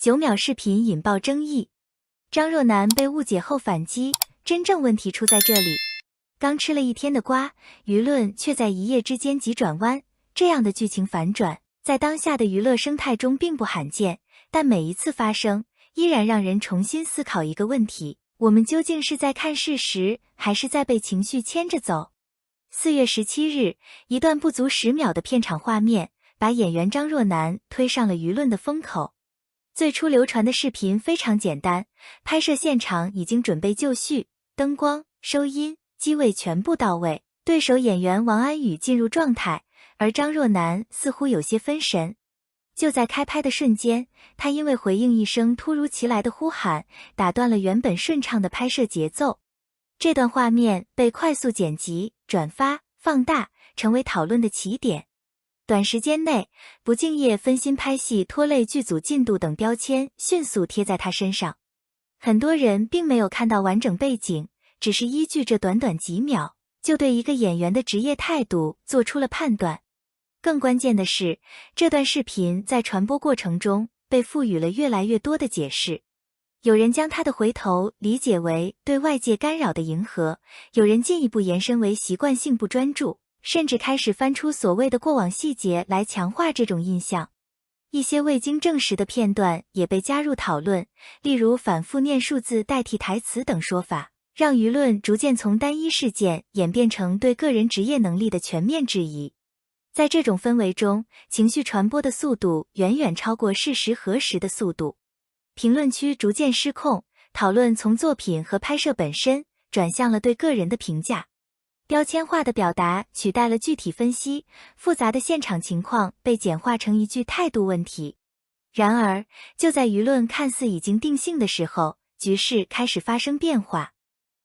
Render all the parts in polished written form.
9秒视频引爆争议，张若楠被误解后反击，真正问题出在这里。刚吃了一天的瓜，舆论却在一夜之间急转弯，这样的剧情反转，在当下的娱乐生态中并不罕见，但每一次发生，依然让人重新思考一个问题：我们究竟是在看事实，还是在被情绪牵着走？4月17日，一段不足10秒的片场画面，把演员张若楠推上了舆论的风口。最初流传的视频非常简单，拍摄现场已经准备就绪，灯光、收音、机位全部到位，对手演员王安宇进入状态，而张若楠似乎有些分神。就在开拍的瞬间，他因为回应一声突如其来的呼喊，打断了原本顺畅的拍摄节奏。这段画面被快速剪辑、转发、放大，成为讨论的起点。短时间内，不敬业、分心拍戏、拖累剧组进度等标签迅速贴在他身上。很多人并没有看到完整背景，只是依据这短短几秒，就对一个演员的职业态度做出了判断。更关键的是，这段视频在传播过程中被赋予了越来越多的解释。有人将他的回头理解为对外界干扰的迎合，有人进一步延伸为习惯性不专注，甚至开始翻出所谓的过往细节来强化这种印象。一些未经证实的片段也被加入讨论，例如反复念数字代替台词等说法，让舆论逐渐从单一事件演变成对个人职业能力的全面质疑。在这种氛围中，情绪传播的速度远远超过事实核实的速度。评论区逐渐失控，讨论从作品和拍摄本身转向了对个人的评价。标签化的表达取代了具体分析，复杂的现场情况被简化成一句态度问题。然而，就在舆论看似已经定性的时候，局势开始发生变化。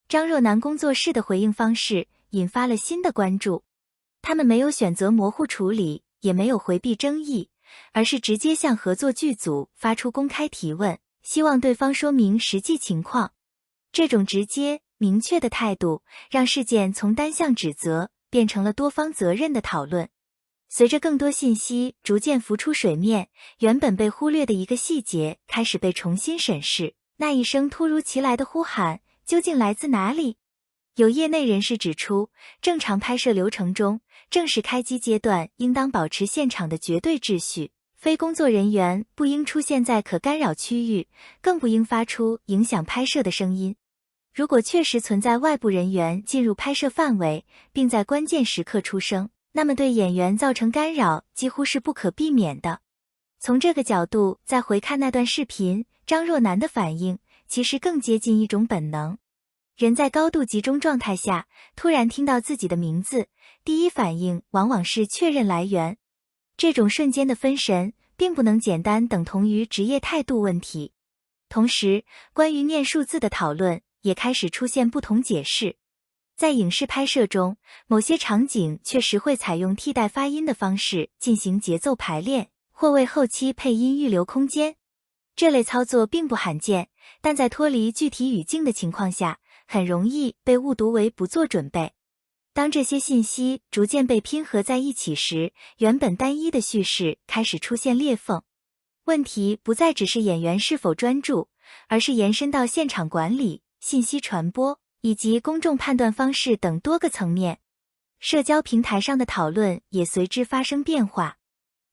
张若楠工作室的回应方式引发了新的关注。他们没有选择模糊处理，也没有回避争议，而是直接向合作剧组发出公开提问，希望对方说明实际情况。这种直接明确的态度，让事件从单向指责变成了多方责任的讨论。随着更多信息逐渐浮出水面，原本被忽略的一个细节开始被重新审视。那一声突如其来的呼喊究竟来自哪里？有业内人士指出，正常拍摄流程中，正式开机阶段应当保持现场的绝对秩序，非工作人员不应出现在可干扰区域，更不应发出影响拍摄的声音。如果确实存在外部人员进入拍摄范围，并在关键时刻出声，那么对演员造成干扰几乎是不可避免的。从这个角度再回看那段视频，张若楠的反应其实更接近一种本能。人在高度集中状态下，突然听到自己的名字，第一反应往往是确认来源。这种瞬间的分神，并不能简单等同于职业态度问题。同时，关于念数字的讨论也开始出现不同解释。在影视拍摄中，某些场景确实会采用替代发音的方式进行节奏排练，或为后期配音预留空间。这类操作并不罕见，但在脱离具体语境的情况下，很容易被误读为不做准备。当这些信息逐渐被拼合在一起时，原本单一的叙事开始出现裂缝。问题不再只是演员是否专注，而是延伸到现场管理、信息传播以及公众判断方式等多个层面。社交平台上的讨论也随之发生变化。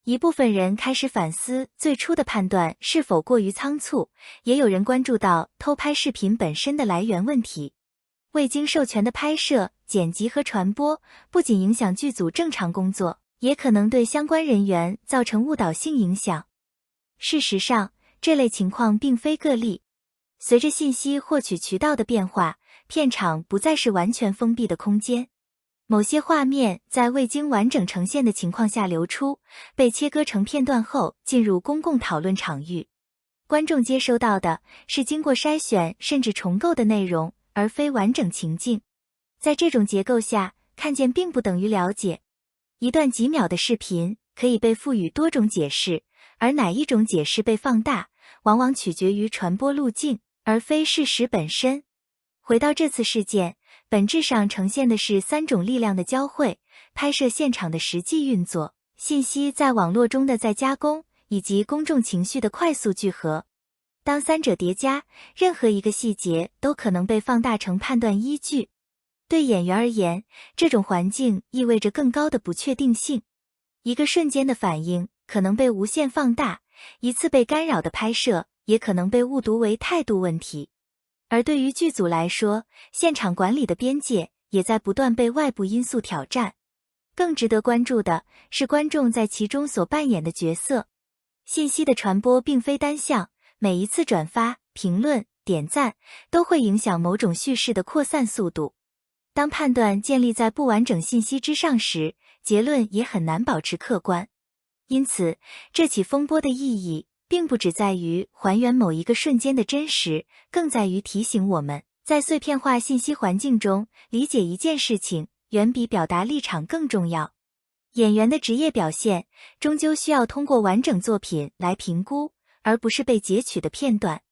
一部分人开始反思最初的判断是否过于仓促，也有人关注到偷拍视频本身的来源问题。未经授权的拍摄、剪辑和传播，不仅影响剧组正常工作，也可能对相关人员造成误导性影响。事实上，这类情况并非个例。随着信息获取渠道的变化，片场不再是完全封闭的空间。某些画面在未经完整呈现的情况下流出，被切割成片段后进入公共讨论场域。观众接收到的是经过筛选甚至重构的内容，而非完整情境。在这种结构下，看见并不等于了解。一段几秒的视频可以被赋予多种解释，而哪一种解释被放大，往往取决于传播路径，而非事实本身。回到这次事件，本质上呈现的是3种力量的交汇：拍摄现场的实际运作、信息在网络中的再加工，以及公众情绪的快速聚合。当三者叠加，任何一个细节都可能被放大成判断依据。对演员而言，这种环境意味着更高的不确定性。一个瞬间的反应可能被无限放大，一次被干扰的拍摄也可能被误读为态度问题。而对于剧组来说，现场管理的边界也在不断被外部因素挑战。更值得关注的是观众在其中所扮演的角色。信息的传播并非单向，每一次转发、评论、点赞都会影响某种叙事的扩散速度。当判断建立在不完整信息之上时，结论也很难保持客观。因此，这起风波的意义并不只在于还原某一个瞬间的真实，更在于提醒我们，在碎片化信息环境中，理解一件事情远比表达立场更重要。演员的职业表现终究需要通过完整作品来评估，而不是被截取的片段。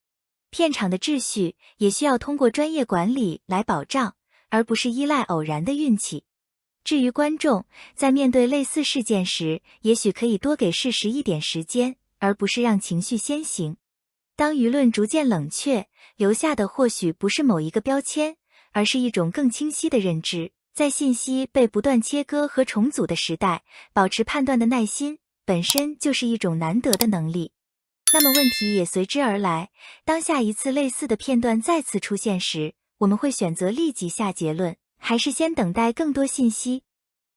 片场的秩序也需要通过专业管理来保障，而不是依赖偶然的运气。至于观众，在面对类似事件时，也许可以多给事实一点时间，而不是让情绪先行。当舆论逐渐冷却，留下的或许不是某一个标签，而是一种更清晰的认知。在信息被不断切割和重组的时代，保持判断的耐心本身就是一种难得的能力。那么问题也随之而来，当下一次类似的片段再次出现时，我们会选择立即下结论，还是先等待更多信息，